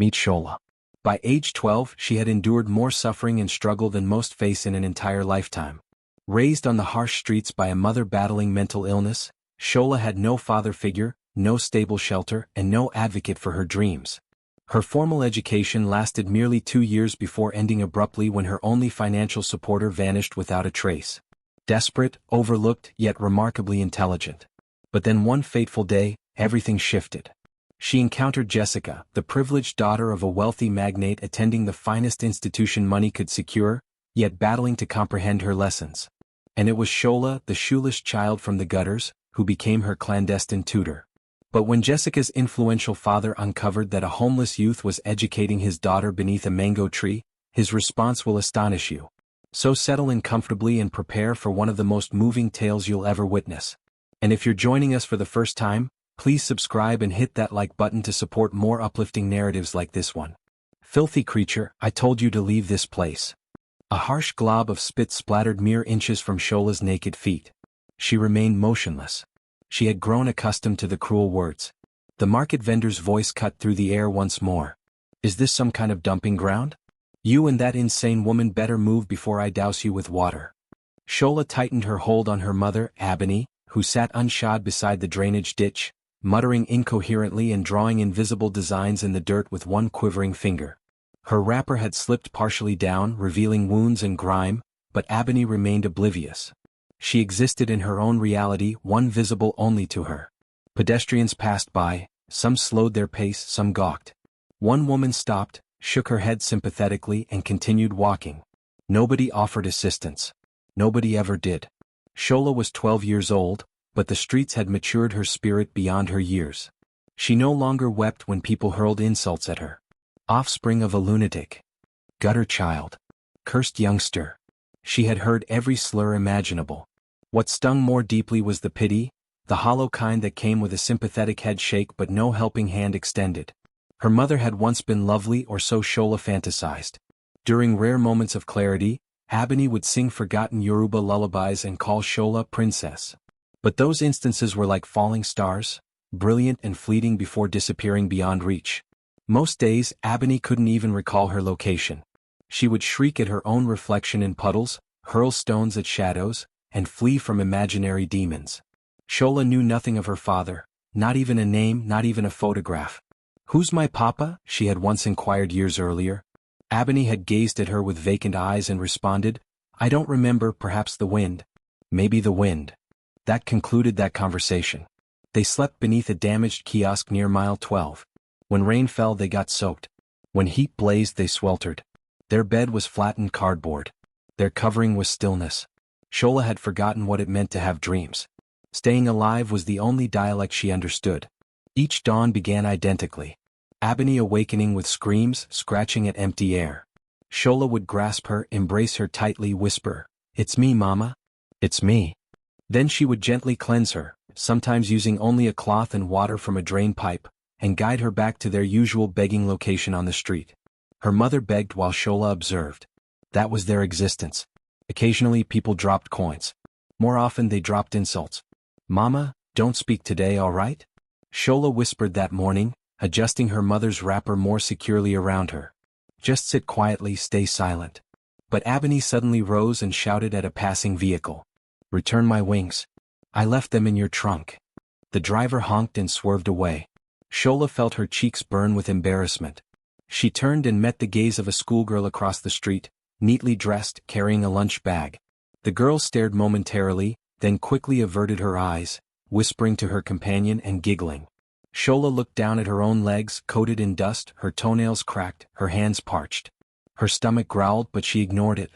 Meet Shola. By age 12, she had endured more suffering and struggle than most face in an entire lifetime. Raised on the harsh streets by a mother battling mental illness, Shola had no father figure, no stable shelter, and no advocate for her dreams. Her formal education lasted merely 2 years before ending abruptly when her only financial supporter vanished without a trace. Desperate, overlooked, yet remarkably intelligent. But then one fateful day, everything shifted. She encountered Jessica, the privileged daughter of a wealthy magnate attending the finest institution money could secure, yet battling to comprehend her lessons. And it was Shola, the shoeless child from the gutters, who became her clandestine tutor. But when Jessica's influential father uncovered that a homeless youth was educating his daughter beneath a mango tree, his response will astonish you. So settle in comfortably and prepare for one of the most moving tales you'll ever witness. And if you're joining us for the first time, please subscribe and hit that like button to support more uplifting narratives like this one. Filthy creature, I told you to leave this place. A harsh glob of spit splattered mere inches from Shola's naked feet. She remained motionless. She had grown accustomed to the cruel words. The market vendor's voice cut through the air once more. Is this some kind of dumping ground? You and that insane woman better move before I douse you with water. Shola tightened her hold on her mother, Abeni, who sat unshod beside the drainage ditch, muttering incoherently and drawing invisible designs in the dirt with one quivering finger. Her wrapper had slipped partially down, revealing wounds and grime, but Abeni remained oblivious. She existed in her own reality, one visible only to her. Pedestrians passed by, some slowed their pace, some gawked. One woman stopped, shook her head sympathetically and continued walking. Nobody offered assistance. Nobody ever did. Shola was 12 years old, but the streets had matured her spirit beyond her years. She no longer wept when people hurled insults at her. Offspring of a lunatic. Gutter child. Cursed youngster. She had heard every slur imaginable. What stung more deeply was the pity, the hollow kind that came with a sympathetic head shake but no helping hand extended. Her mother had once been lovely, or so Shola fantasized. During rare moments of clarity, Abeni would sing forgotten Yoruba lullabies and call Shola princess. But those instances were like falling stars, brilliant and fleeting before disappearing beyond reach. Most days, Abeni couldn't even recall her location. She would shriek at her own reflection in puddles, hurl stones at shadows, and flee from imaginary demons. Shola knew nothing of her father, not even a name, not even a photograph. "Who's my papa?" she had once inquired years earlier. Abeni had gazed at her with vacant eyes and responded, "I don't remember, perhaps the wind." Maybe the wind. That concluded that conversation. They slept beneath a damaged kiosk near mile 12. When rain fell they got soaked. When heat blazed they sweltered. Their bed was flattened cardboard. Their covering was stillness. Shola had forgotten what it meant to have dreams. Staying alive was the only dialect she understood. Each dawn began identically. Abeni awakening with screams, scratching at empty air. Shola would grasp her, embrace her tightly, whisper, "It's me, mama. It's me." Then she would gently cleanse her, sometimes using only a cloth and water from a drain pipe, and guide her back to their usual begging location on the street. Her mother begged while Shola observed. That was their existence. Occasionally people dropped coins. More often they dropped insults. "Mama, don't speak today, all right?" Shola whispered that morning, adjusting her mother's wrapper more securely around her. "Just sit quietly, stay silent." But Abeni suddenly rose and shouted at a passing vehicle. "Return my wings. I left them in your trunk." The driver honked and swerved away. Shola felt her cheeks burn with embarrassment. She turned and met the gaze of a schoolgirl across the street, neatly dressed, carrying a lunch bag. The girl stared momentarily, then quickly averted her eyes, whispering to her companion and giggling. Shola looked down at her own legs, coated in dust, her toenails cracked, her hands parched. Her stomach growled, but she ignored it.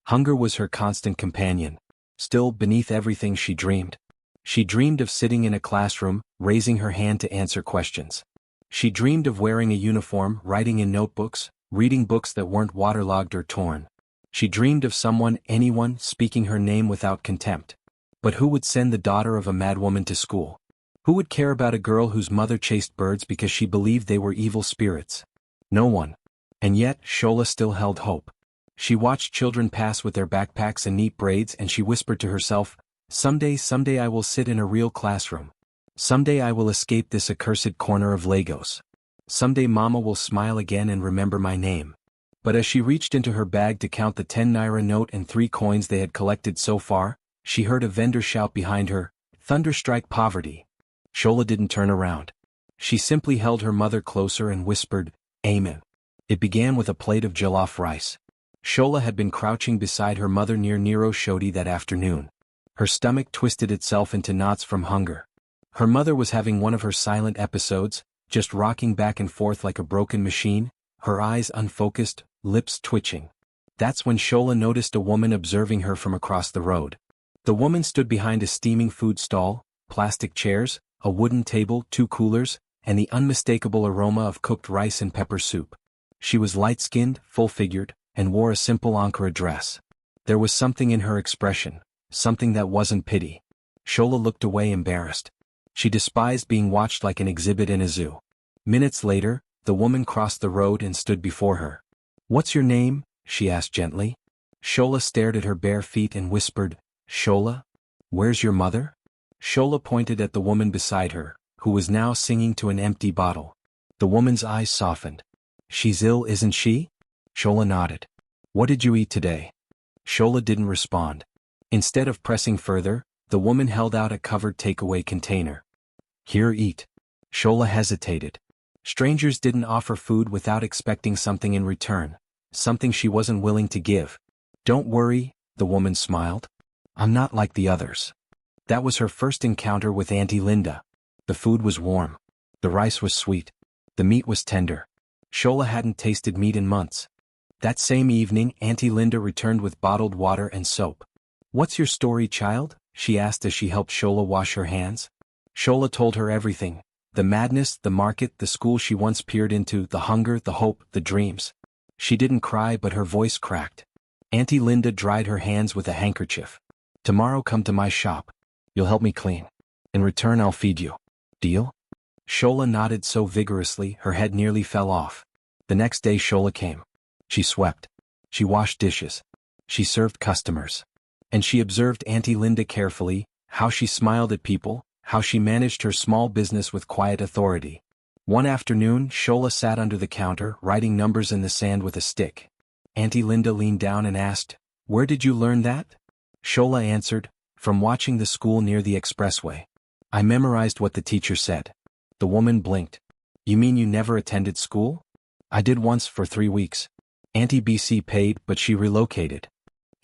Hunger was her constant companion. Still, beneath everything she dreamed. She dreamed of sitting in a classroom, raising her hand to answer questions. She dreamed of wearing a uniform, writing in notebooks, reading books that weren't waterlogged or torn. She dreamed of someone, anyone, speaking her name without contempt. But who would send the daughter of a madwoman to school? Who would care about a girl whose mother chased birds because she believed they were evil spirits? No one. And yet, Shola still held hope. She watched children pass with their backpacks and neat braids, and she whispered to herself, someday I will sit in a real classroom. Someday I will escape this accursed corner of Lagos. Someday Mama will smile again and remember my name. But as she reached into her bag to count the 10 naira note and 3 coins they had collected so far, she heard a vendor shout behind her, "Thunderstrike poverty." Shola didn't turn around. She simply held her mother closer and whispered, "Amen." It began with a plate of jollof rice. Shola had been crouching beside her mother near Nero Shodi that afternoon. Her stomach twisted itself into knots from hunger. Her mother was having one of her silent episodes, just rocking back and forth like a broken machine, her eyes unfocused, lips twitching. That's when Shola noticed a woman observing her from across the road. The woman stood behind a steaming food stall, plastic chairs, a wooden table, 2 coolers, and the unmistakable aroma of cooked rice and pepper soup. She was light-skinned, full-figured, and wore a simple Ankara dress. There was something in her expression, something that wasn't pity. Shola looked away embarrassed. She despised being watched like an exhibit in a zoo. Minutes later, the woman crossed the road and stood before her. "What's your name?" she asked gently. Shola stared at her bare feet and whispered, "Shola? Where's your mother?" Shola pointed at the woman beside her, who was now singing to an empty bottle. The woman's eyes softened. "She's ill, isn't she?" Shola nodded. "What did you eat today?" Shola didn't respond. Instead of pressing further, the woman held out a covered takeaway container. "Here, eat." Shola hesitated. Strangers didn't offer food without expecting something in return, something she wasn't willing to give. "Don't worry," the woman smiled. "I'm not like the others." That was her first encounter with Auntie Linda. The food was warm. The rice was sweet. The meat was tender. Shola hadn't tasted meat in months. That same evening, Auntie Linda returned with bottled water and soap. "What's your story, child?" she asked as she helped Shola wash her hands. Shola told her everything. The madness, the market, the school she once peered into, the hunger, the hope, the dreams. She didn't cry, but her voice cracked. Auntie Linda dried her hands with a handkerchief. "Tomorrow come to my shop. You'll help me clean. In return I'll feed you. Deal?" Shola nodded so vigorously her head nearly fell off. The next day Shola came. She swept. She washed dishes. She served customers. And she observed Auntie Linda carefully, how she smiled at people, how she managed her small business with quiet authority. One afternoon, Shola sat under the counter, writing numbers in the sand with a stick. Auntie Linda leaned down and asked, "Where did you learn that?" Shola answered, "From watching the school near the expressway. I memorized what the teacher said." The woman blinked. "You mean you never attended school?" "I did once for 3 weeks. Auntie BC paid, but she relocated."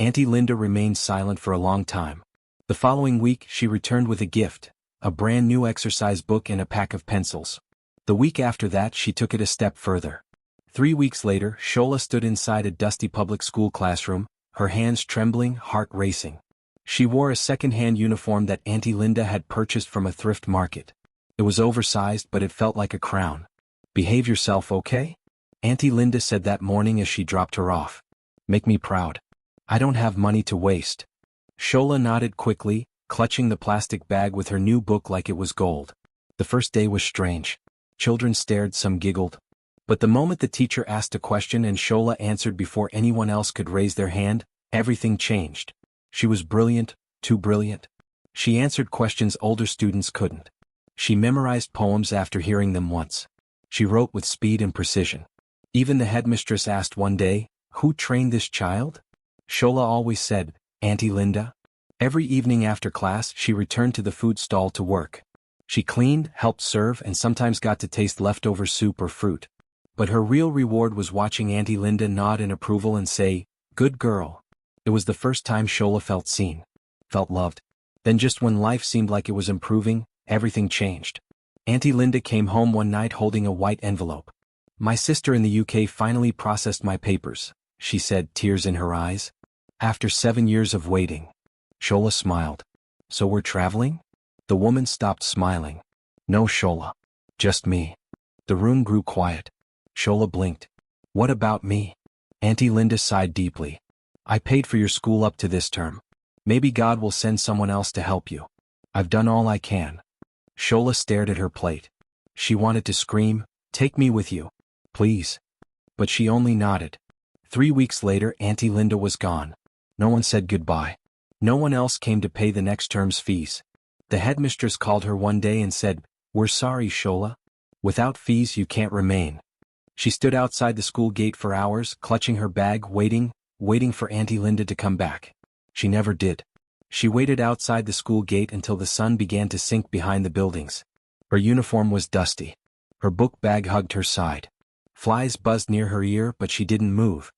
Auntie Linda remained silent for a long time. The following week, she returned with a gift. A brand new exercise book and a pack of pencils. The week after that she took it a step further. 3 weeks later, Shola stood inside a dusty public school classroom, her hands trembling, heart racing. She wore a second-hand uniform that Auntie Linda had purchased from a thrift market. It was oversized, but it felt like a crown. "Behave yourself, okay?" Auntie Linda said that morning as she dropped her off. "Make me proud. I don't have money to waste." Shola nodded quickly, clutching the plastic bag with her new book like it was gold. The first day was strange. Children stared, some giggled. But the moment the teacher asked a question and Shola answered before anyone else could raise their hand, everything changed. She was brilliant, too brilliant. She answered questions older students couldn't. She memorized poems after hearing them once. She wrote with speed and precision. Even the headmistress asked one day, "Who trained this child?" Shola always said, "Auntie Linda." Every evening after class she returned to the food stall to work. She cleaned, helped serve, and sometimes got to taste leftover soup or fruit. But her real reward was watching Auntie Linda nod in approval and say, "Good girl." It was the first time Shola felt seen, felt loved. Then just when life seemed like it was improving, everything changed. Auntie Linda came home one night holding a white envelope. "My sister in the UK finally processed my papers," she said, tears in her eyes. "After 7 years of waiting." Shola smiled. "So we're traveling?" The woman stopped smiling. "No, Shola. Just me." The room grew quiet. Shola blinked. "What about me?" Auntie Linda sighed deeply. "I paid for your school up to this term. Maybe God will send someone else to help you. I've done all I can." Shola stared at her plate. She wanted to scream, "Take me with you. Please." But she only nodded. 3 weeks later, Auntie Linda was gone. No one said goodbye. No one else came to pay the next term's fees. The headmistress called her one day and said, "We're sorry, Shola." Without fees you can't remain. She stood outside the school gate for hours, clutching her bag, waiting for Auntie Linda to come back. She never did. She waited outside the school gate until the sun began to sink behind the buildings. Her uniform was dusty. Her book bag hugged her side. Flies buzzed near her ear, but she didn't move.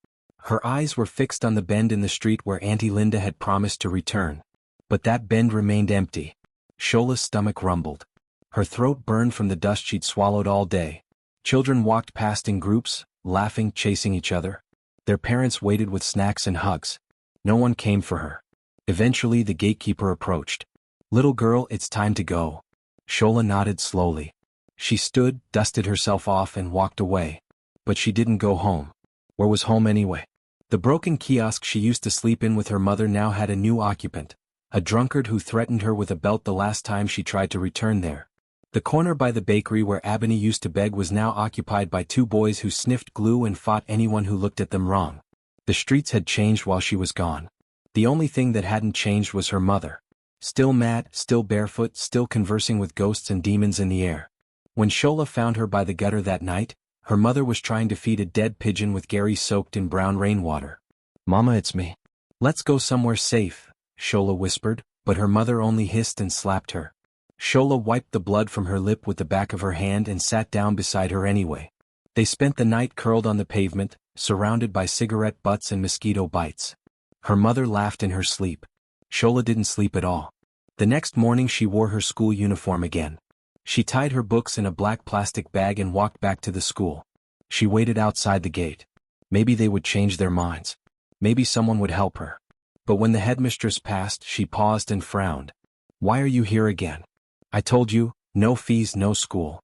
Her eyes were fixed on the bend in the street where Auntie Linda had promised to return. But that bend remained empty. Shola's stomach rumbled. Her throat burned from the dust she'd swallowed all day. Children walked past in groups, laughing, chasing each other. Their parents waited with snacks and hugs. No one came for her. Eventually the gatekeeper approached. "Little girl, it's time to go." Shola nodded slowly. She stood, dusted herself off and walked away. But she didn't go home. Where was home anyway? The broken kiosk she used to sleep in with her mother now had a new occupant, a drunkard who threatened her with a belt the last time she tried to return there. The corner by the bakery where Abini used to beg was now occupied by two boys who sniffed glue and fought anyone who looked at them wrong. The streets had changed while she was gone. The only thing that hadn't changed was her mother. Still mad, still barefoot, still conversing with ghosts and demons in the air. When Shola found her by the gutter that night, her mother was trying to feed a dead pigeon with Gary soaked in brown rainwater. "Mama, it's me. Let's go somewhere safe," Shola whispered, but her mother only hissed and slapped her. Shola wiped the blood from her lip with the back of her hand and sat down beside her anyway. They spent the night curled on the pavement, surrounded by cigarette butts and mosquito bites. Her mother laughed in her sleep. Shola didn't sleep at all. The next morning she wore her school uniform again. She tied her books in a black plastic bag and walked back to the school. She waited outside the gate. Maybe they would change their minds. Maybe someone would help her. But when the headmistress passed, she paused and frowned. "Why are you here again? I told you, no fees, no school."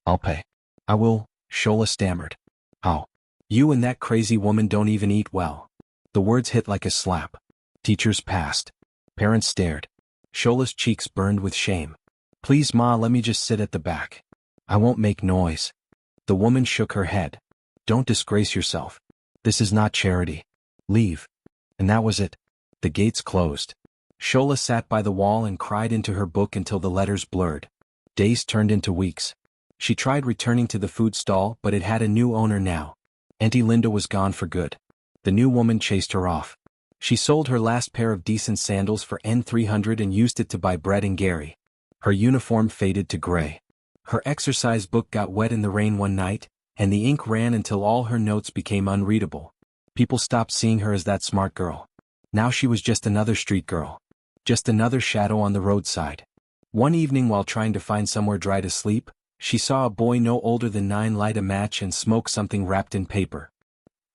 "I'll pay." "I will," Shola stammered. "How? You and that crazy woman don't even eat well." The words hit like a slap. Teachers passed. Parents stared. Shola's cheeks burned with shame. "Please, Ma, let me just sit at the back. I won't make noise." The woman shook her head. "Don't disgrace yourself. This is not charity. Leave." And that was it. The gates closed. Shola sat by the wall and cried into her book until the letters blurred. Days turned into weeks. She tried returning to the food stall, but it had a new owner now. Auntie Linda was gone for good. The new woman chased her off. She sold her last pair of decent sandals for N300 and used it to buy bread and Gary. Her uniform faded to gray. Her exercise book got wet in the rain one night, and the ink ran until all her notes became unreadable. People stopped seeing her as that smart girl. Now she was just another street girl. Just another shadow on the roadside. One evening while trying to find somewhere dry to sleep, she saw a boy no older than 9 light a match and smoke something wrapped in paper.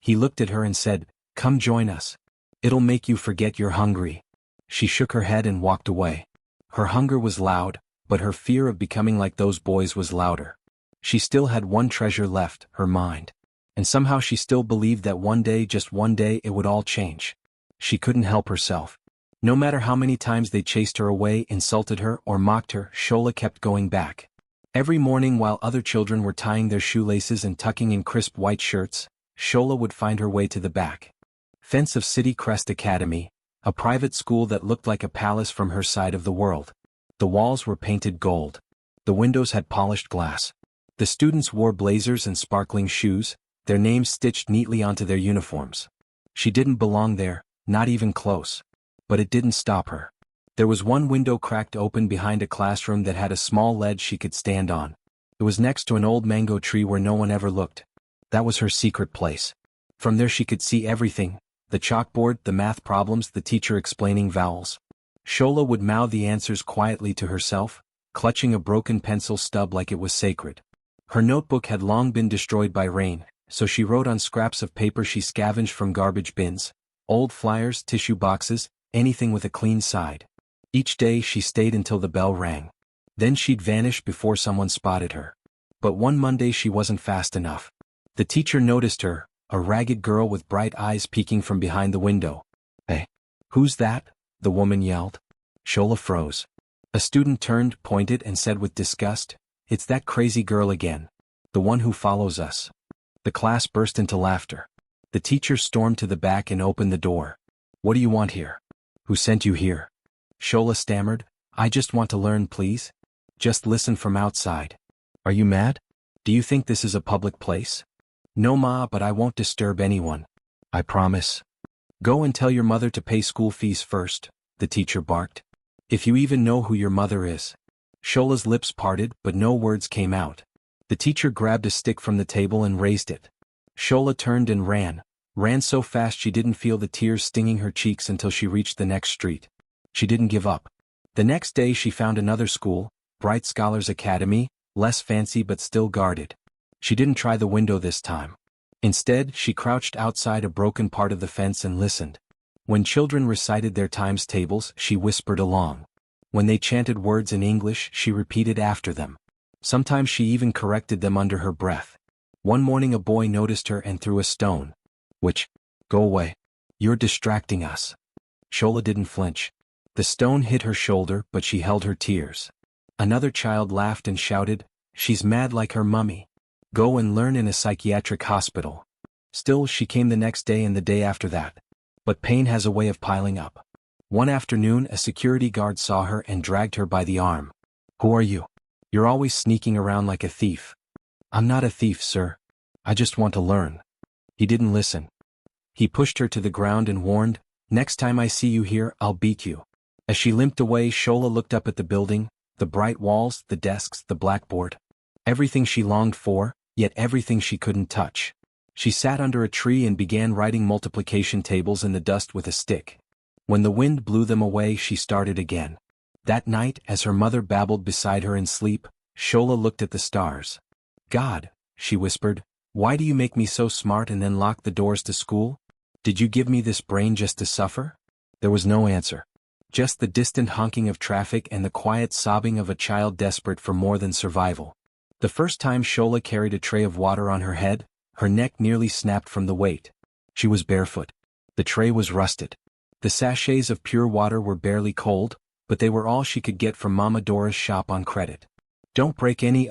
He looked at her and said, "Come join us. It'll make you forget you're hungry." She shook her head and walked away. Her hunger was loud, but her fear of becoming like those boys was louder. She still had one treasure left, her mind. And somehow she still believed that one day, just one day, it would all change. She couldn't help herself. No matter how many times they chased her away, insulted her, or mocked her, Shola kept going back. Every morning while other children were tying their shoelaces and tucking in crisp white shirts, Shola would find her way to the back fence of City Crest Academy, a private school that looked like a palace from her side of the world. The walls were painted gold. The windows had polished glass. The students wore blazers and sparkling shoes, their names stitched neatly onto their uniforms. She didn't belong there, not even close. But it didn't stop her. There was one window cracked open behind a classroom that had a small ledge she could stand on. It was next to an old mango tree where no one ever looked. That was her secret place. From there she could see everything: the chalkboard, the math problems, the teacher explaining vowels. Shola would mouth the answers quietly to herself, clutching a broken pencil stub like it was sacred. Her notebook had long been destroyed by rain, so she wrote on scraps of paper she scavenged from garbage bins, old flyers, tissue boxes, anything with a clean side. Each day she stayed until the bell rang. Then she'd vanish before someone spotted her. But one Monday she wasn't fast enough. The teacher noticed her, a ragged girl with bright eyes peeking from behind the window. "Hey, who's that?" the woman yelled. Shola froze. A student turned, pointed, and said with disgust, "It's that crazy girl again. The one who follows us." The class burst into laughter. The teacher stormed to the back and opened the door. "What do you want here? Who sent you here?" Shola stammered, "I just want to learn, please. Just listen from outside." "Are you mad?" Do you think this is a public place? No, Ma, but I won't disturb anyone. I promise. Go and tell your mother to pay school fees first, the teacher barked. If you even know who your mother is. Shola's lips parted, but no words came out. The teacher grabbed a stick from the table and raised it. Shola turned and ran so fast she didn't feel the tears stinging her cheeks until she reached the next street. She didn't give up. The next day she found another school, Bright Scholars Academy, less fancy but still guarded. She didn't try the window this time. Instead, she crouched outside a broken part of the fence and listened. When children recited their times tables, she whispered along. When they chanted words in English, she repeated after them. Sometimes she even corrected them under her breath. One morning a boy noticed her and threw a stone. Go away. You're distracting us. Shola didn't flinch. The stone hit her shoulder, but she held her tears. Another child laughed and shouted, "She's mad like her mummy. Go and learn in a psychiatric hospital." Still, she came the next day and the day after that. But pain has a way of piling up. One afternoon a security guard saw her and dragged her by the arm. "Who are you? You're always sneaking around like a thief." "I'm not a thief, sir. I just want to learn." He didn't listen. He pushed her to the ground and warned, "Next time I see you here, I'll beat you." As she limped away, Shola looked up at the building, the bright walls, the desks, the blackboard. Everything she longed for, yet everything she couldn't touch. She sat under a tree and began writing multiplication tables in the dust with a stick. When the wind blew them away, she started again. That night, as her mother babbled beside her in sleep, Shola looked at the stars. "God," she whispered, "why do you make me so smart and then lock the doors to school? Did you give me this brain just to suffer?" There was no answer. Just the distant honking of traffic and the quiet sobbing of a child desperate for more than survival. The first time Shola carried a tray of water on her head, her neck nearly snapped from the weight. She was barefoot. The tray was rusted. The sachets of pure water were barely cold, but they were all she could get from Mama Dora's shop on credit. "Don't break any,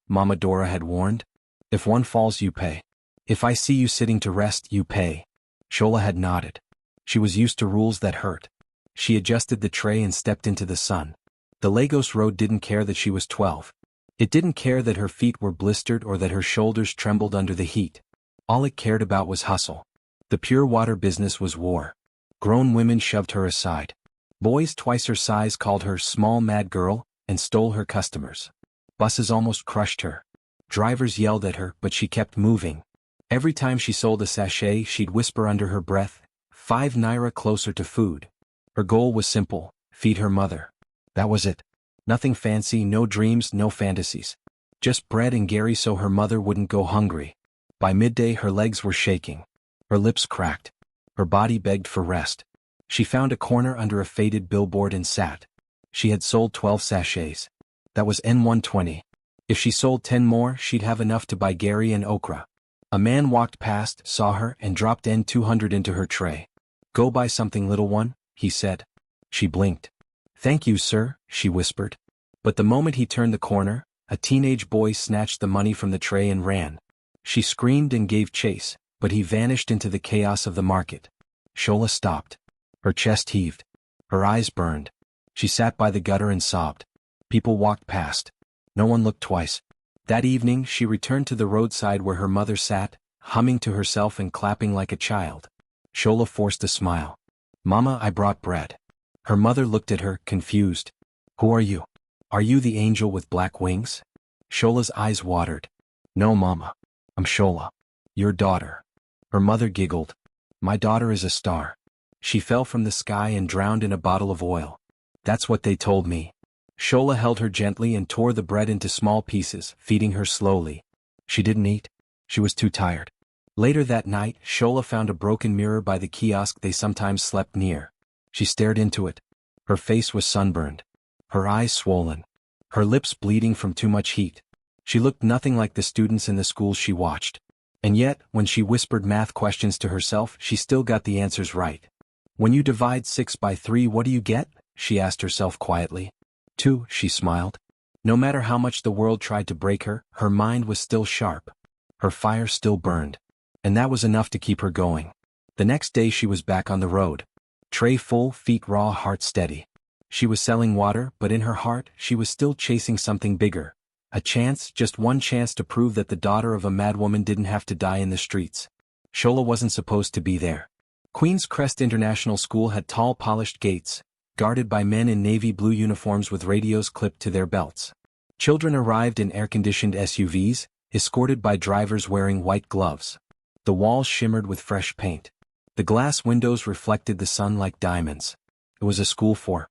Mama Dora had warned. "If one falls, you pay. If I see you sitting to rest, you pay." Shola had nodded. She was used to rules that hurt. She adjusted the tray and stepped into the sun. The Lagos road didn't care that she was 12. It didn't care that her feet were blistered or that her shoulders trembled under the heat. All it cared about was hustle. The pure water business was war. Grown women shoved her aside. Boys twice her size called her small mad girl and stole her customers. Buses almost crushed her. Drivers yelled at her, but she kept moving. Every time she sold a sachet, she'd whisper under her breath, 5 naira closer to food. Her goal was simple, feed her mother. That was it. Nothing fancy, no dreams, no fantasies. Just bread and Gary so her mother wouldn't go hungry. By midday her legs were shaking. Her lips cracked. Her body begged for rest. She found a corner under a faded billboard and sat. She had sold 12 sachets. That was N120. If she sold 10 more, she'd have enough to buy Gary and okra. A man walked past, saw her, and dropped N200 into her tray. "Go buy something, little one," he said. She blinked. "Thank you, sir," she whispered. But the moment he turned the corner, a teenage boy snatched the money from the tray and ran. She screamed and gave chase, but he vanished into the chaos of the market. Shola stopped. Her chest heaved. Her eyes burned. She sat by the gutter and sobbed. People walked past. No one looked twice. That evening, she returned to the roadside where her mother sat, humming to herself and clapping like a child. Shola forced a smile. "Mama, I brought bread." Her mother looked at her, confused. "Who are you? Are you the angel with black wings?" Shola's eyes watered. "No, Mama. I'm Shola. Your daughter." Her mother giggled. "My daughter is a star. She fell from the sky and drowned in a bottle of oil. That's what they told me." Shola held her gently and tore the bread into small pieces, feeding her slowly. She didn't eat. She was too tired. Later that night, Shola found a broken mirror by the kiosk they sometimes slept near. She stared into it. Her face was sunburned. Her eyes swollen. Her lips bleeding from too much heat. She looked nothing like the students in the schools she watched. And yet, when she whispered math questions to herself, she still got the answers right. "When you divide 6 by 3, what do you get?" she asked herself quietly. 2, she smiled. No matter how much the world tried to break her, her mind was still sharp. Her fire still burned. And that was enough to keep her going. The next day she was back on the road. Tray full, feet raw, heart steady. She was selling water, but in her heart, she was still chasing something bigger. A chance, just one chance to prove that the daughter of a madwoman didn't have to die in the streets. Shola wasn't supposed to be there. Queen's Crest International School had tall polished gates, guarded by men in navy blue uniforms with radios clipped to their belts. Children arrived in air-conditioned SUVs, escorted by drivers wearing white gloves. The walls shimmered with fresh paint. The glass windows reflected the sun like diamonds. It was a school for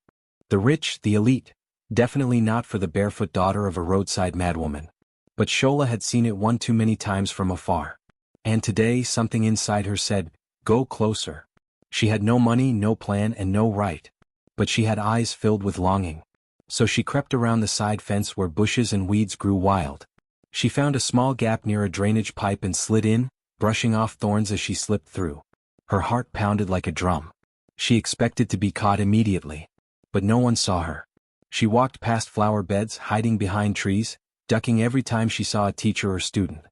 the rich, the elite, definitely not for the barefoot daughter of a roadside madwoman. But Shola had seen it one too many times from afar. And today something inside her said, go closer. She had no money, no plan, and no right. But she had eyes filled with longing. So she crept around the side fence where bushes and weeds grew wild. She found a small gap near a drainage pipe and slid in, brushing off thorns as she slipped through. Her heart pounded like a drum. She expected to be caught immediately. But no one saw her. She walked past flower beds, hiding behind trees, ducking every time she saw a teacher or student.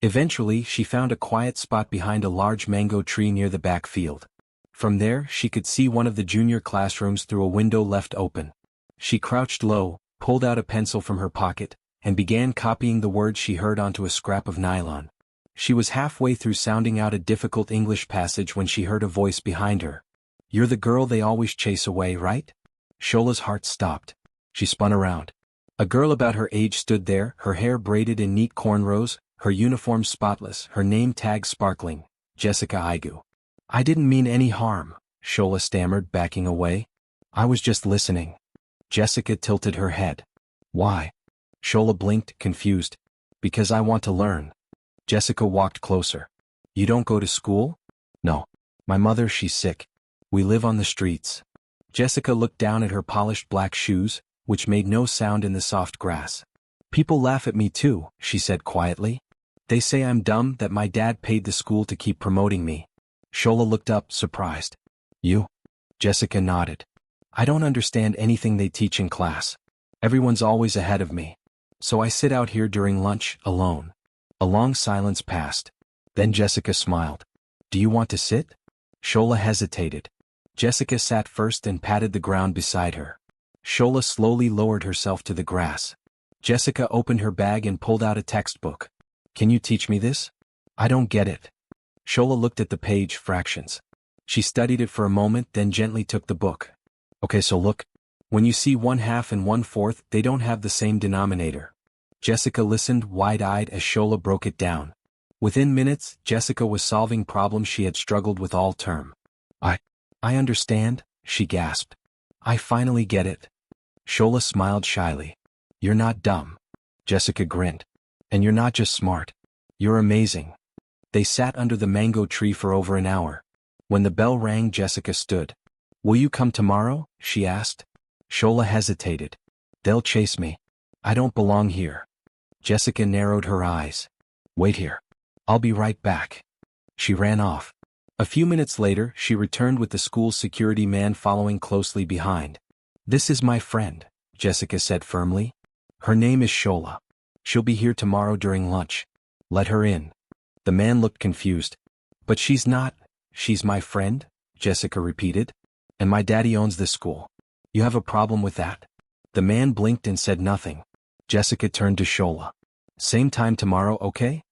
Eventually, she found a quiet spot behind a large mango tree near the back field. From there, she could see one of the junior classrooms through a window left open. She crouched low, pulled out a pencil from her pocket, and began copying the words she heard onto a scrap of nylon. She was halfway through sounding out a difficult English passage when she heard a voice behind her. You're the girl they always chase away, right? Shola's heart stopped. She spun around. A girl about her age stood there, her hair braided in neat cornrows, her uniform spotless, her name tag sparkling, Jessica Igu. I didn't mean any harm, Shola stammered, backing away. I was just listening. Jessica tilted her head. Why? Shola blinked, confused. Because I want to learn. Jessica walked closer. You don't go to school? No. My mother, she's sick. We live on the streets. Jessica looked down at her polished black shoes, which made no sound in the soft grass. People laugh at me too, she said quietly. They say I'm dumb, that my dad paid the school to keep promoting me. Shola looked up, surprised. You? Jessica nodded. I don't understand anything they teach in class. Everyone's always ahead of me. So I sit out here during lunch, alone. A long silence passed. Then Jessica smiled. Do you want to sit? Shola hesitated. Jessica sat first and patted the ground beside her. Shola slowly lowered herself to the grass. Jessica opened her bag and pulled out a textbook. Can you teach me this? I don't get it. Shola looked at the page, fractions. She studied it for a moment, then gently took the book. Okay, so look. When you see 1/2 and 1/4, they don't have the same denominator. Jessica listened, wide-eyed, as Shola broke it down. Within minutes, Jessica was solving problems she had struggled with all term. I understand, she gasped. I finally get it. Shola smiled shyly. You're not dumb. Jessica grinned. And you're not just smart. You're amazing. They sat under the mango tree for over an hour. When the bell rang, Jessica stood. Will you come tomorrow? She asked. Shola hesitated. They'll chase me. I don't belong here. Jessica narrowed her eyes. Wait here. I'll be right back. She ran off. A few minutes later, she returned with the school's security man following closely behind. This is my friend, Jessica said firmly. Her name is Shola. She'll be here tomorrow during lunch. Let her in. The man looked confused. But she's not. She's my friend, Jessica repeated. And my daddy owns this school. You have a problem with that? The man blinked and said nothing. Jessica turned to Shola. Same time tomorrow, okay?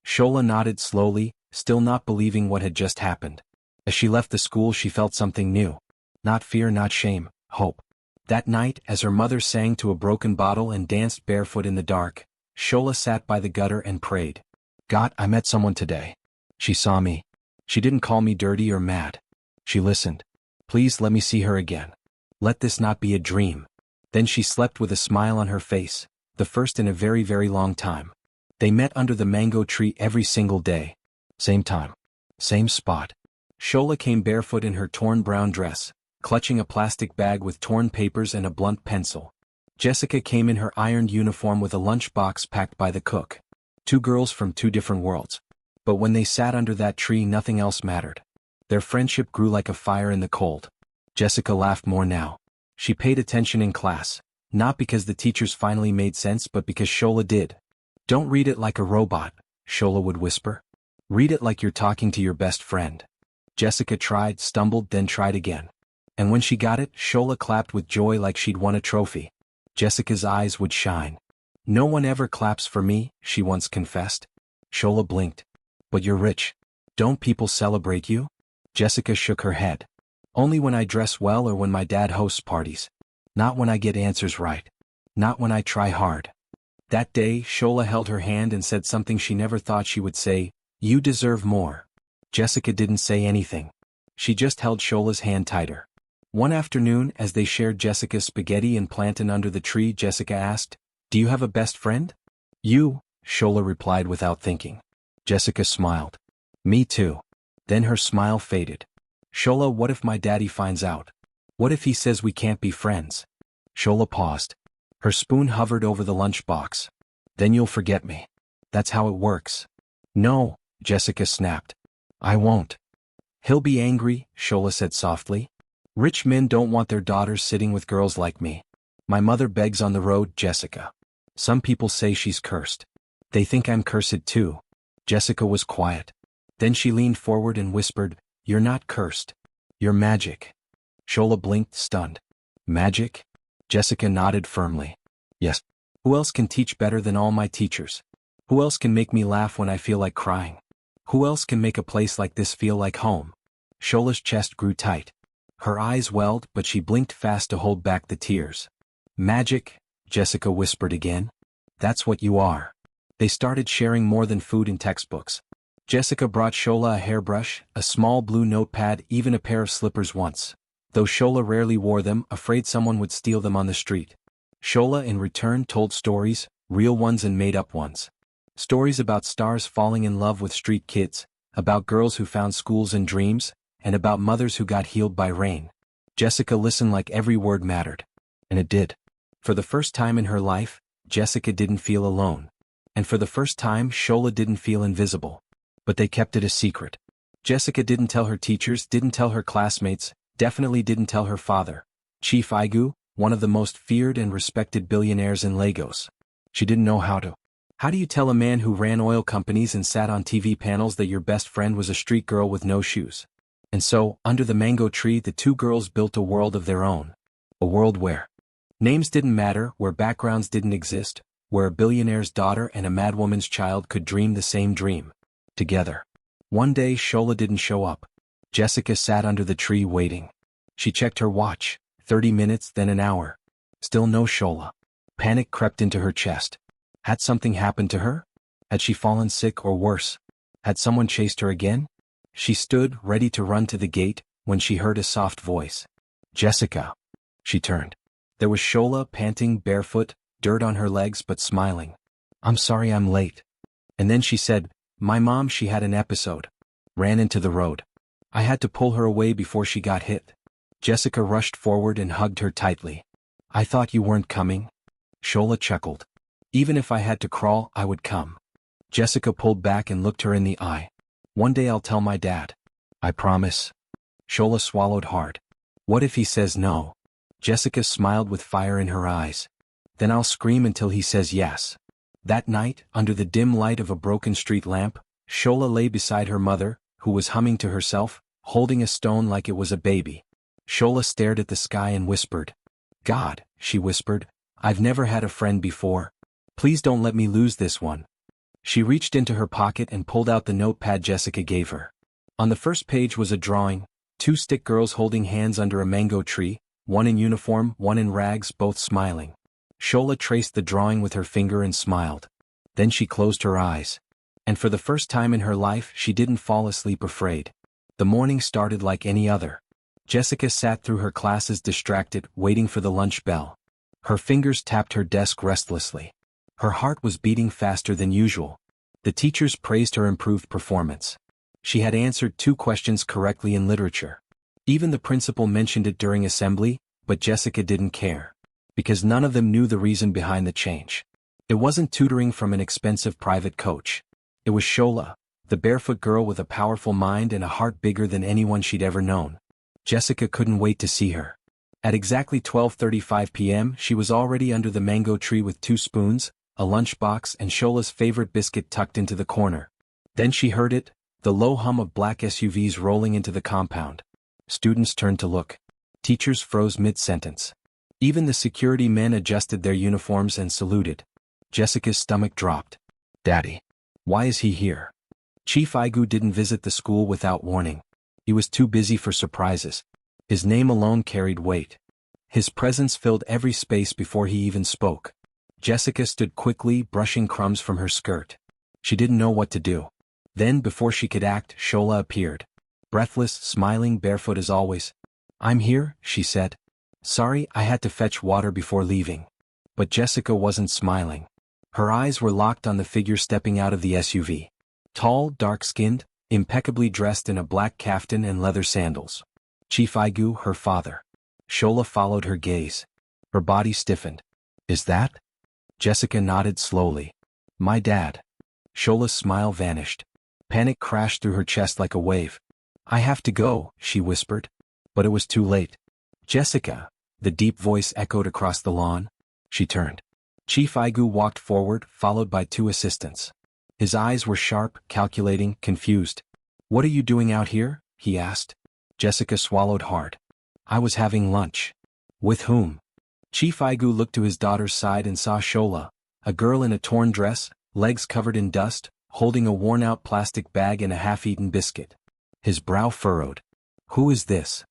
Shola nodded slowly, still not believing what had just happened. As she left the school, she felt something new. Not fear, not shame, hope. That night, as her mother sang to a broken bottle and danced barefoot in the dark, Shola sat by the gutter and prayed. God, I met someone today. She saw me. She didn't call me dirty or mad. She listened. Please let me see her again. Let this not be a dream. Then she slept with a smile on her face, the first in a very, very long time. They met under the mango tree every single day. Same time. Same spot. Shola came barefoot in her torn brown dress, clutching a plastic bag with torn papers and a blunt pencil. Jessica came in her ironed uniform with a lunchbox packed by the cook. Two girls from two different worlds. But when they sat under that tree, nothing else mattered. Their friendship grew like a fire in the cold. Jessica laughed more now. She paid attention in class, not because the teachers finally made sense but because Shola did. Don't read it like a robot, Shola would whisper. Read it like you're talking to your best friend. Jessica tried, stumbled, then tried again. And when she got it, Shola clapped with joy like she'd won a trophy. Jessica's eyes would shine. No one ever claps for me, she once confessed. Shola blinked. But you're rich. Don't people celebrate you? Jessica shook her head. Only when I dress well or when my dad hosts parties. Not when I get answers right. Not when I try hard. That day, Shola held her hand and said something she never thought she would say, "You deserve more." Jessica didn't say anything. She just held Shola's hand tighter. One afternoon, as they shared Jessica's spaghetti and plantain under the tree, Jessica asked, "Do you have a best friend?" "You," Shola replied without thinking. Jessica smiled. "Me too." Then her smile faded. "Shola, what if my daddy finds out? What if he says we can't be friends?" Shola paused. Her spoon hovered over the lunchbox. "Then you'll forget me. That's how it works." "No," Jessica snapped. "I won't." "He'll be angry," Shola said softly. "Rich men don't want their daughters sitting with girls like me. My mother begs on the road, Jessica. Some people say she's cursed. They think I'm cursed too." Jessica was quiet. Then she leaned forward and whispered, "You're not cursed. You're magic." Shola blinked, stunned. "Magic?" Jessica nodded firmly. "Yes. Who else can teach better than all my teachers? Who else can make me laugh when I feel like crying? Who else can make a place like this feel like home?" Shola's chest grew tight. Her eyes welled, but she blinked fast to hold back the tears. "Magic," Jessica whispered again. "That's what you are." They started sharing more than food and textbooks. Jessica brought Shola a hairbrush, a small blue notepad, even a pair of slippers once. Though Shola rarely wore them, afraid someone would steal them on the street. Shola in return told stories, real ones and made-up ones. Stories about stars falling in love with street kids, about girls who found schools and dreams, and about mothers who got healed by rain. Jessica listened like every word mattered. And it did. For the first time in her life, Jessica didn't feel alone. And for the first time, Shola didn't feel invisible. But they kept it a secret. Jessica didn't tell her teachers, didn't tell her classmates, definitely didn't tell her father, Chief Igu, one of the most feared and respected billionaires in Lagos. She didn't know how to. How do you tell a man who ran oil companies and sat on TV panels that your best friend was a street girl with no shoes? And so, under the mango tree, the two girls built a world of their own. A world where names didn't matter, where backgrounds didn't exist, where a billionaire's daughter and a madwoman's child could dream the same dream. Together. One day Shola didn't show up. Jessica sat under the tree waiting. She checked her watch, 30 minutes, then an hour. Still no Shola. Panic crept into her chest. Had something happened to her? Had she fallen sick or worse? Had someone chased her again? She stood, ready to run to the gate, when she heard a soft voice. "Jessica." She turned. There was Shola, panting, barefoot, dirt on her legs but smiling. "I'm sorry I'm late." And then she said, "My mom, she had an episode. Ran into the road. I had to pull her away before she got hit." Jessica rushed forward and hugged her tightly. "I thought you weren't coming." Shola chuckled. "Even if I had to crawl, I would come." Jessica pulled back and looked her in the eye. "One day I'll tell my dad. I promise." Shola swallowed hard. "What if he says no?" Jessica smiled with fire in her eyes. "Then I'll scream until he says yes." That night, under the dim light of a broken street lamp, Shola lay beside her mother, who was humming to herself, holding a stone like it was a baby. Shola stared at the sky and whispered. "God," she whispered, "I've never had a friend before. Please don't let me lose this one." She reached into her pocket and pulled out the notepad Jessica gave her. On the first page was a drawing, two stick girls holding hands under a mango tree, one in uniform, one in rags, both smiling. Shola traced the drawing with her finger and smiled. Then she closed her eyes. And for the first time in her life, she didn't fall asleep afraid. The morning started like any other. Jessica sat through her classes distracted, waiting for the lunch bell. Her fingers tapped her desk restlessly. Her heart was beating faster than usual. The teachers praised her improved performance. She had answered 2 questions correctly in literature. Even the principal mentioned it during assembly, but Jessica didn't care. Because none of them knew the reason behind the change. It wasn't tutoring from an expensive private coach. It was Shola, the barefoot girl with a powerful mind and a heart bigger than anyone she'd ever known. Jessica couldn't wait to see her. At exactly 12:35 p.m., she was already under the mango tree with 2 spoons, a lunchbox and Shola's favorite biscuit tucked into the corner. Then she heard it, the low hum of black SUVs rolling into the compound. Students turned to look. Teachers froze mid-sentence. Even the security men adjusted their uniforms and saluted. Jessica's stomach dropped. Daddy. Why is he here? Chief Igu didn't visit the school without warning. He was too busy for surprises. His name alone carried weight. His presence filled every space before he even spoke. Jessica stood quickly, brushing crumbs from her skirt. She didn't know what to do. Then, before she could act, Shola appeared. Breathless, smiling, barefoot as always. I'm here, she said. Sorry, I had to fetch water before leaving. But Jessica wasn't smiling. Her eyes were locked on the figure stepping out of the SUV. Tall, dark-skinned, impeccably dressed in a black kaftan and leather sandals. Chief Igu, her father. Shola followed her gaze. Her body stiffened. Is that? Jessica nodded slowly. My dad. Shola's smile vanished. Panic crashed through her chest like a wave. I have to go, she whispered. But it was too late. Jessica, the deep voice echoed across the lawn. She turned. Chief Igu walked forward, followed by two assistants. His eyes were sharp, calculating, confused. What are you doing out here? He asked. Jessica swallowed hard. I was having lunch. With whom? Chief Igu looked to his daughter's side and saw Shola, a girl in a torn dress, legs covered in dust, holding a worn-out plastic bag and a half-eaten biscuit. His brow furrowed. Who is this?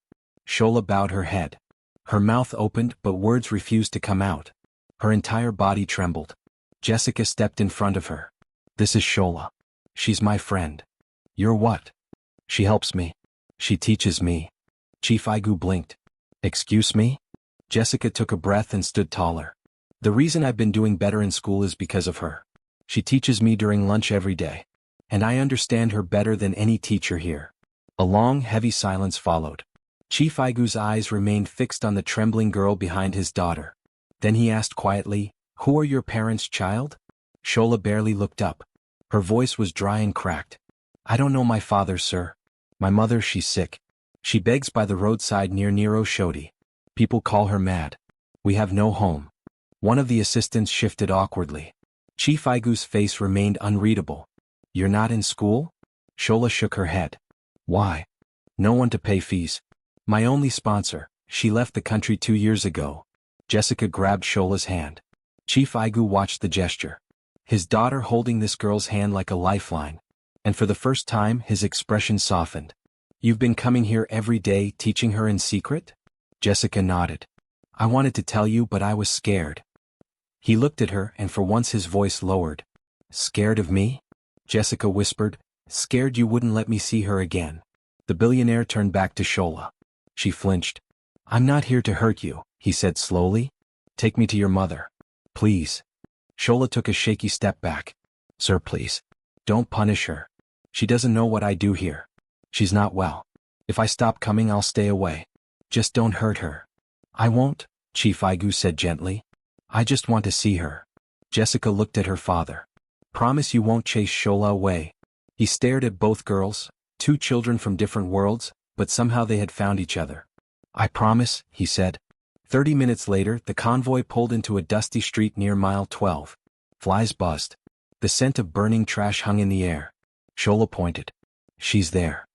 Shola bowed her head. Her mouth opened, but words refused to come out. Her entire body trembled. Jessica stepped in front of her. This is Shola. She's my friend. You're what? She helps me. She teaches me. Chief Igu blinked. Excuse me? Jessica took a breath and stood taller. The reason I've been doing better in school is because of her. She teaches me during lunch every day. And I understand her better than any teacher here. A long, heavy silence followed. Chief Igu's eyes remained fixed on the trembling girl behind his daughter. Then he asked quietly, Who are your parents, child? Shola barely looked up. Her voice was dry and cracked. I don't know my father, sir. My mother, she's sick. She begs by the roadside near Nero Shodi. People call her mad. We have no home. One of the assistants shifted awkwardly. Chief Igu's face remained unreadable. You're not in school? Shola shook her head. Why? No one to pay fees. My only sponsor, she left the country 2 years ago. Jessica grabbed Shola's hand. Chief Igu watched the gesture. His daughter holding this girl's hand like a lifeline. And for the first time, his expression softened. You've been coming here every day teaching her in secret? Jessica nodded. I wanted to tell you, but I was scared. He looked at her, and for once his voice lowered. Scared of me? Jessica whispered. Scared you wouldn't let me see her again. The billionaire turned back to Shola. She flinched. I'm not here to hurt you, he said slowly. Take me to your mother. Please. Shola took a shaky step back. Sir, please. Don't punish her. She doesn't know what I do here. She's not well. If I stop coming, I'll stay away. Just don't hurt her. I won't, Chief Igu said gently. I just want to see her. Jessica looked at her father. Promise you won't chase Shola away. He stared at both girls, two children from different worlds, but somehow they had found each other. I promise, he said. 30 minutes later, the convoy pulled into a dusty street near mile 12. Flies buzzed. The scent of burning trash hung in the air. Shola pointed. She's there.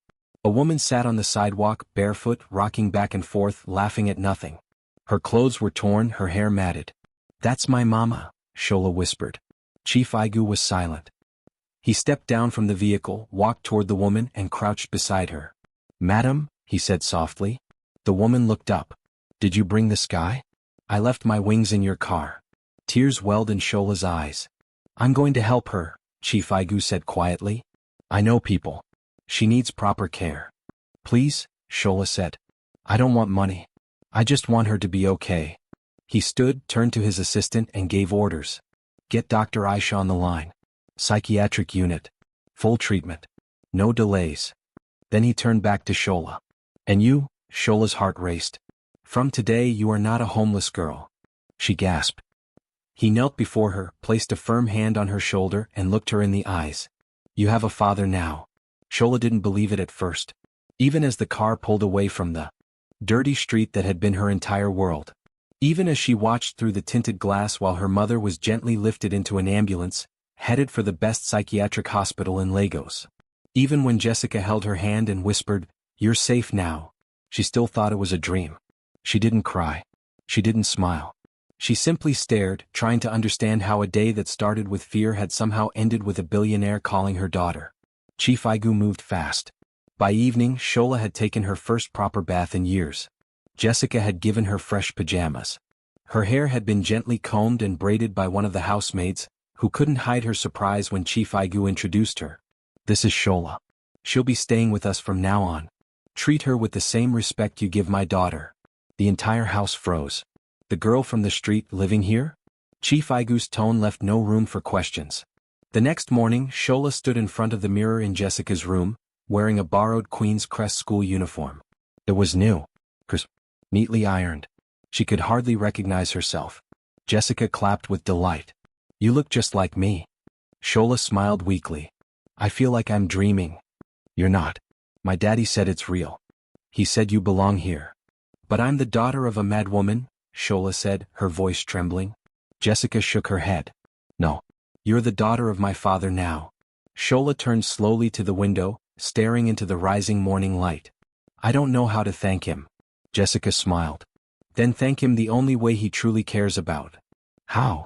A woman sat on the sidewalk, barefoot, rocking back and forth, laughing at nothing. Her clothes were torn, her hair matted. That's my mama, Shola whispered. Chief Igu was silent. He stepped down from the vehicle, walked toward the woman, and crouched beside her. Madam, he said softly. The woman looked up. Did you bring the sky? I left my wings in your car. Tears welled in Shola's eyes. I'm going to help her, Chief Igu said quietly. I know people. She needs proper care. Please, Shola said. I don't want money. I just want her to be okay. He stood, turned to his assistant, and gave orders. Get Dr. Aisha on the line. Psychiatric unit. Full treatment. No delays. Then he turned back to Shola. And you? Shola's heart raced. From today you are not a homeless girl. She gasped. He knelt before her, placed a firm hand on her shoulder, and looked her in the eyes. You have a father now. Shola didn't believe it at first. Even as the car pulled away from the dirty street that had been her entire world. Even as she watched through the tinted glass while her mother was gently lifted into an ambulance, headed for the best psychiatric hospital in Lagos. Even when Jessica held her hand and whispered, You're safe now, she still thought it was a dream. She didn't cry. She didn't smile. She simply stared, trying to understand how a day that started with fear had somehow ended with a billionaire calling her daughter. Chief Igu moved fast. By evening, Shola had taken her first proper bath in years. Jessica had given her fresh pajamas. Her hair had been gently combed and braided by one of the housemaids, who couldn't hide her surprise when Chief Igu introduced her. "This is Shola. She'll be staying with us from now on. Treat her with the same respect you give my daughter." The entire house froze. The girl from the street living here? Chief Igu's tone left no room for questions. The next morning, Shola stood in front of the mirror in Jessica's room, wearing a borrowed Queen's Crest school uniform. It was new, crisp, neatly ironed. She could hardly recognize herself. Jessica clapped with delight. "You look just like me." Shola smiled weakly. "I feel like I'm dreaming." "You're not. My daddy said it's real. He said you belong here." "But I'm the daughter of a mad woman," Shola said, her voice trembling. Jessica shook her head. "No. You're the daughter of my father now." Shola turned slowly to the window, staring into the rising morning light. "I don't know how to thank him." Jessica smiled. "Then thank him the only way he truly cares about." "How?"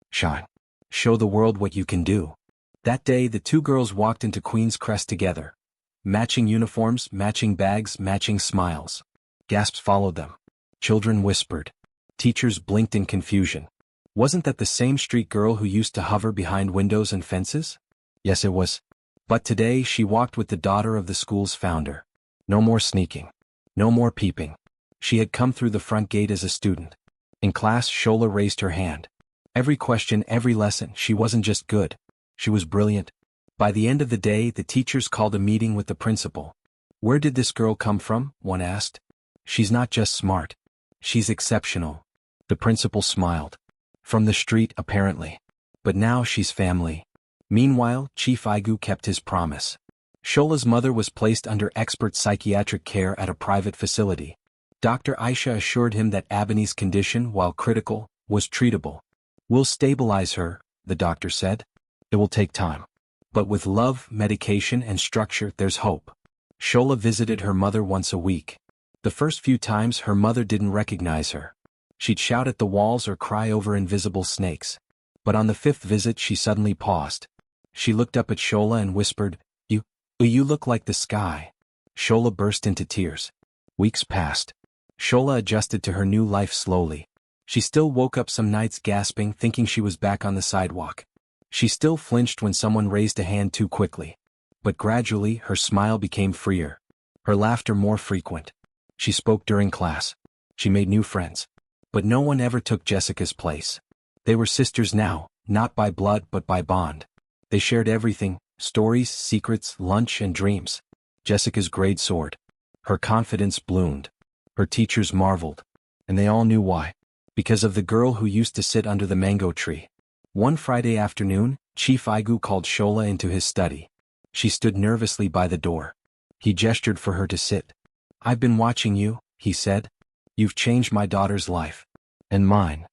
"Shine. Show the world what you can do." That day the two girls walked into Queen's Crest together. Matching uniforms, matching bags, matching smiles. Gasps followed them. Children whispered. Teachers blinked in confusion. Wasn't that the same street girl who used to hover behind windows and fences? Yes, it was. But today she walked with the daughter of the school's founder. No more sneaking. No more peeping. She had come through the front gate as a student. In class, Shola raised her hand. Every question, every lesson, she wasn't just good. She was brilliant. By the end of the day, the teachers called a meeting with the principal. "Where did this girl come from?" one asked. "She's not just smart. She's exceptional." The principal smiled. "From the street, apparently. But now she's family." Meanwhile, Chief Igu kept his promise. Shola's mother was placed under expert psychiatric care at a private facility. Dr. Aisha assured him that Abani's condition, while critical, was treatable. "We'll stabilize her," the doctor said. "It will take time. But with love, medication, and structure, there's hope." Shola visited her mother once a week. The first few times her mother didn't recognize her. She'd shout at the walls or cry over invisible snakes. But on the fifth visit she suddenly paused. She looked up at Shola and whispered, You look like the sky." Shola burst into tears. Weeks passed. Shola adjusted to her new life slowly. She still woke up some nights gasping, thinking she was back on the sidewalk. She still flinched when someone raised a hand too quickly. But gradually, her smile became freer. Her laughter more frequent. She spoke during class. She made new friends. But no one ever took Jessica's place. They were sisters now, not by blood but by bond. They shared everything, stories, secrets, lunch, and dreams. Jessica's grade soared. Her confidence bloomed. Her teachers marveled. And they all knew why. Because of the girl who used to sit under the mango tree. One Friday afternoon, Chief Igu called Shola into his study. She stood nervously by the door. He gestured for her to sit. "I've been watching you," he said. "You've changed my daughter's life. And mine."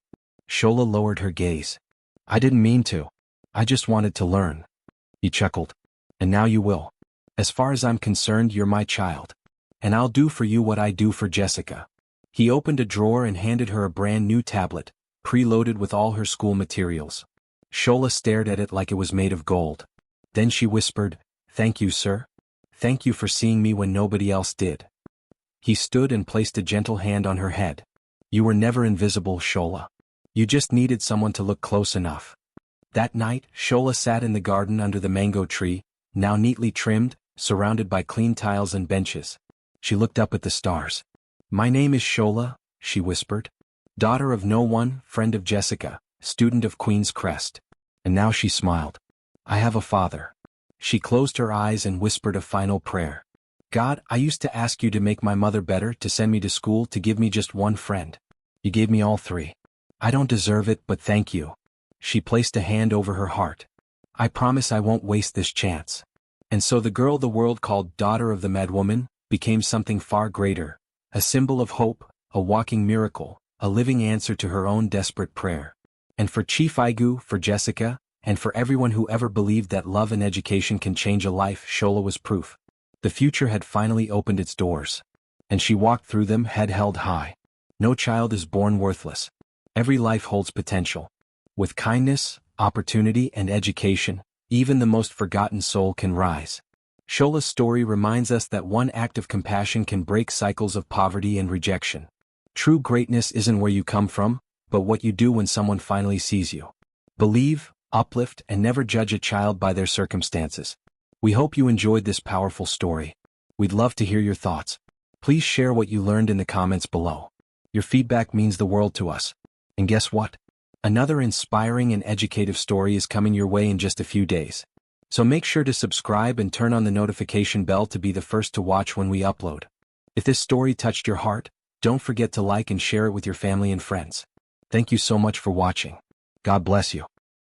Shola lowered her gaze. "I didn't mean to. I just wanted to learn." He chuckled. "And now you will. As far as I'm concerned, you're my child. And I'll do for you what I do for Jessica." He opened a drawer and handed her a brand new tablet, preloaded with all her school materials. Shola stared at it like it was made of gold. Then she whispered, "Thank you, sir. Thank you for seeing me when nobody else did." He stood and placed a gentle hand on her head. "You were never invisible, Shola. You just needed someone to look close enough." That night, Shola sat in the garden under the mango tree, now neatly trimmed, surrounded by clean tiles and benches. She looked up at the stars. "My name is Shola," she whispered. "Daughter of no one, friend of Jessica, student of Queen's Crest." And now she smiled. "I have a father." She closed her eyes and whispered a final prayer. "God, I used to ask you to make my mother better, to send me to school, to give me just one friend. You gave me all three. I don't deserve it, but thank you." She placed a hand over her heart. "I promise I won't waste this chance." And so the girl the world called Daughter of the Mad Woman became something far greater, a symbol of hope, a walking miracle, a living answer to her own desperate prayer. And for Chief Igu, for Jessica, and for everyone who ever believed that love and education can change a life, Shola was proof. The future had finally opened its doors. And she walked through them, head held high. No child is born worthless. Every life holds potential. With kindness, opportunity, and education, even the most forgotten soul can rise. Shola's story reminds us that one act of compassion can break cycles of poverty and rejection. True greatness isn't where you come from, but what you do when someone finally sees you. Believe, uplift, and never judge a child by their circumstances. We hope you enjoyed this powerful story. We'd love to hear your thoughts. Please share what you learned in the comments below. Your feedback means the world to us. And guess what? Another inspiring and educative story is coming your way in just a few days. So make sure to subscribe and turn on the notification bell to be the first to watch when we upload. If this story touched your heart, don't forget to like and share it with your family and friends. Thank you so much for watching. God bless you.